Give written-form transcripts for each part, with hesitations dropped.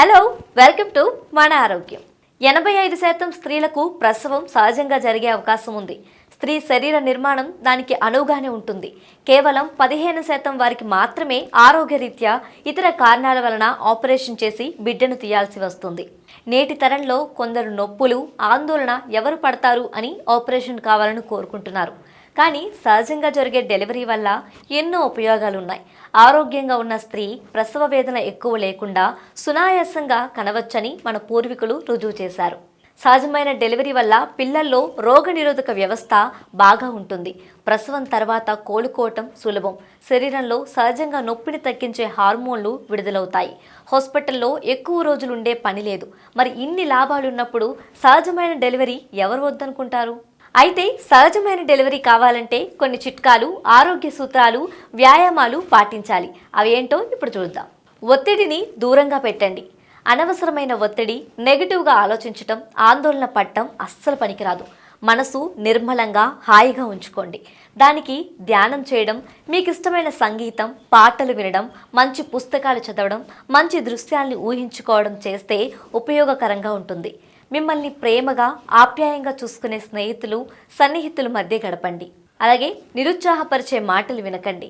Hello, welcome to మన ఆరోగ్యం. 85% స్త్రీలకు ప్రసవం సహజంగా జరిగే అవకాశం ఉంది. స్త్రీ శరీర నిర్మాణం దానికి అనువుగానే ఉంటుంది. కేవలం 15% వారికి మాత్రమే ఆరోగ్యరీత్యా ఇతర కారణాల వలన ఆపరేషన్ చేసి బిడ్డను తీయాల్సి వస్తుంది. నేటి తరంలో కొందరు నొప్పులు, ఆందోళన ఎవరు పడతారు అని ఆపరేషన్ కావాలని కోరుకుంటున్నారు. కానీ సహజంగా జరిగే డెలివరీ వల్ల ఎన్నో ఉపయోగాలున్నాయి. ఆరోగ్యంగా ఉన్న స్త్రీ ప్రసవ వేదన ఎక్కువ లేకుండా సునాయాసంగా కనవచ్చని మన పూర్వీకులు రుజువు చేశారు. సహజమైన డెలివరీ వల్ల పిల్లల్లో రోగనిరోధక వ్యవస్థ బాగా ఉంటుంది. ప్రసవం తర్వాత కోలుకోవటం సులభం. శరీరంలో సహజంగా నొప్పిని తగ్గించే హార్మోన్లు విడుదలవుతాయి. హాస్పిటల్లో ఎక్కువ రోజులు ఉండే పని లేదు. మరి ఇన్ని లాభాలున్నప్పుడు సహజమైన డెలివరీ ఎవరు వద్దనుకుంటారు? అయితే సహజమైన డెలివరీ కావాలంటే కొన్ని చిట్కాలు, ఆరోగ్య సూత్రాలు, వ్యాయామాలు పాటించాలి. అవి ఏంటో ఇప్పుడు చూద్దాం. ఒత్తిడిని దూరంగా పెట్టండి. అనవసరమైన ఒత్తిడి, నెగిటివ్గా ఆలోచించటం, ఆందోళన పడటం అస్సలు పనికిరాదు. మనసు నిర్మలంగా, హాయిగా ఉంచుకోండి. దానికి ధ్యానం చేయడం, మీకు ఇష్టమైన సంగీతం, పాటలు వినడం, మంచి పుస్తకాలు చదవడం, మంచి దృశ్యాల్ని ఊహించుకోవడం చేస్తే ఉపయోగకరంగా ఉంటుంది. మిమ్మల్ని ప్రేమగా, ఆప్యాయంగా చూసుకునే స్నేహితులు, సన్నిహితుల మధ్య గడపండి. అలాగే నిరుత్సాహపరిచే మాటలు వినకండి.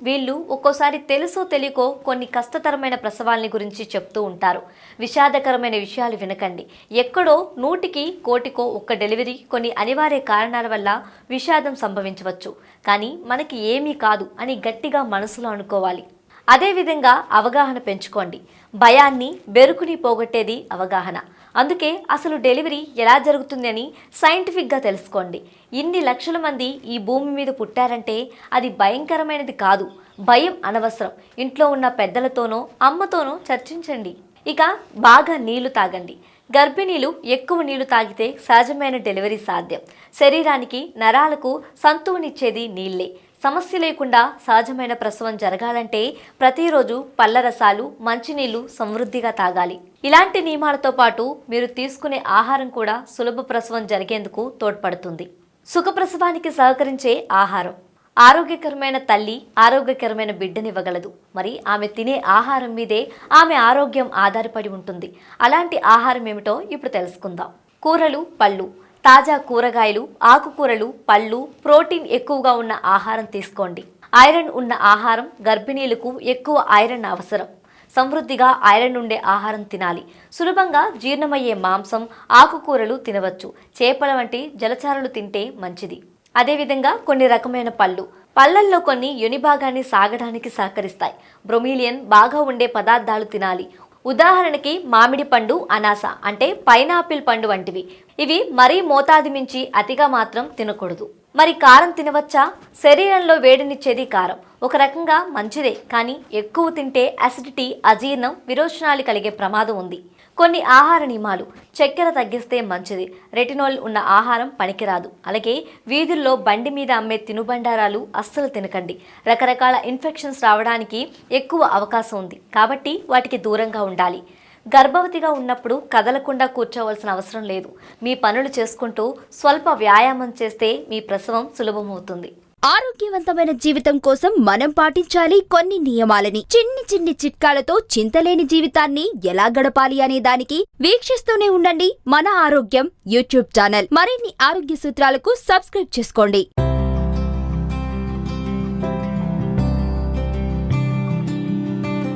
వీళ్ళు ఒక్కోసారి తెలుసో తెలియకో కొన్ని కష్టతరమైన ప్రసవాల్ని గురించి చెప్తూ ఉంటారు. విషాదకరమైన విషయాలు వినకండి. ఎక్కడో 100కి 1,000కో ఒక్క డెలివరీ కొన్ని అనివార్య కారణాల వల్ల విషాదం సంభవించవచ్చు. కానీ మనకి ఏమీ కాదు అని గట్టిగా మనసులో అనుకోవాలి. అదేవిధంగా అవగాహన పెంచుకోండి. భయాన్ని, బెరుకుని పోగొట్టేది అవగాహన. అందుకే అసలు డెలివరీ ఎలా జరుగుతుంది అని సైంటిఫిక్గా తెలుసుకోండి. ఇన్ని లక్షల మంది ఈ భూమి మీద పుట్టారంటే అది భయంకరమైనది కాదు. భయం అనవసరం. ఇంట్లో ఉన్న పెద్దలతోనో, అమ్మతోనో చర్చించండి. ఇక బాగా నీళ్లు తాగండి. గర్భిణీలు ఎక్కువ నీళ్లు తాగితే సహజమైన డెలివరీ సాధ్యం. శరీరానికి, నరాలకు సంతువునిచ్చేది నీళ్లే. సమస్య లేకుండా సహజమైన ప్రసవం జరగాలంటే ప్రతిరోజు పళ్ళ రసాలు, మంచినీళ్లు సమృద్ధిగా తాగాలి. ఇలాంటి నియమాలతో పాటు మీరు తీసుకునే ఆహారం కూడా సులభ ప్రసవం జరిగేందుకు తోడ్పడుతుంది. సుఖప్రసవానికి సహకరించే ఆహారం. ఆరోగ్యకరమైన తల్లి ఆరోగ్యకరమైన బిడ్డనివ్వగలదు. మరి ఆమె తినే ఆహారం మీదే ఆమె ఆరోగ్యం ఆధారపడి ఉంటుంది. అలాంటి ఆహారం ఏమిటో ఇప్పుడు తెలుసుకుందాం. కూరలు, పళ్ళు. తాజా కూరగాయలు, ఆకుకూరలు, పళ్ళు, ప్రోటీన్ ఎక్కువగా ఉన్న ఆహారం తీసుకోండి. ఐరన్ ఉన్న ఆహారం. గర్భిణీలకు ఎక్కువ ఐరన్ అవసరం. సమృద్ధిగా ఐరన్ ఉండే ఆహారం తినాలి. సులభంగా జీర్ణమయ్యే మాంసం, ఆకుకూరలు తినవచ్చు. చేపల వంటి జలచరాలు తింటే మంచిది. అదేవిధంగా కొన్ని రకమైన పళ్ళు. పళ్ళల్లో కొన్ని యునిభాగాన్ని సాగడానికి సహకరిస్తాయి. బ్రొమీలియన్ బాగా ఉండే పదార్థాలు తినాలి. ఉదాహరణకి మామిడి పండు, అనాస అంటే పైనాపిల్ పండు వంటివి. ఇవి మరీ మోతాదు మించి అతిగా మాత్రం తినకూడదు. మరి కారం తినవచ్చా? శరీరంలో వేడినిచ్చేది కారం. ఒక రకంగా మంచిదే, కానీ ఎక్కువ తింటే అసిడిటీ, అజీర్ణం, విరోచనాలు కలిగే ప్రమాదం ఉంది. కొన్ని ఆహార నియమాలు. చక్కెర తగ్గిస్తే మంచిది. రెటినాల్ ఉన్న ఆహారం పనికిరాదు. అలాగే వీధుల్లో బండి మీద అమ్మే తినుబండారాలు అస్సలు తినకండి. రకరకాల ఇన్ఫెక్షన్స్ రావడానికి ఎక్కువ అవకాశం ఉంది. కాబట్టి వాటికి దూరంగా ఉండాలి. గర్భవతిగా ఉన్నప్పుడు కదలకుండా కూర్చోవలసిన అవసరం లేదు. మీ పనులు చేసుకుంటూ స్వల్ప వ్యాయామం చేస్తే మీ ప్రసవం సులభమవుతుంది. ఆరోగ్యవంతమైన జీవితం కోసం మనం పాటించాలి కొన్ని నియమాలని. చిన్ని చిట్కాలతో చింతలేని జీవితాన్ని ఎలా గడపాలి అనే దానికి వీక్షిస్తూనే ఉండండి మన ఆరోగ్యం యూట్యూబ్ ఛానల్. మరిన్ని ఆరోగ్య సూత్రాలకు సబ్స్క్రైబ్ చేసుకోండి.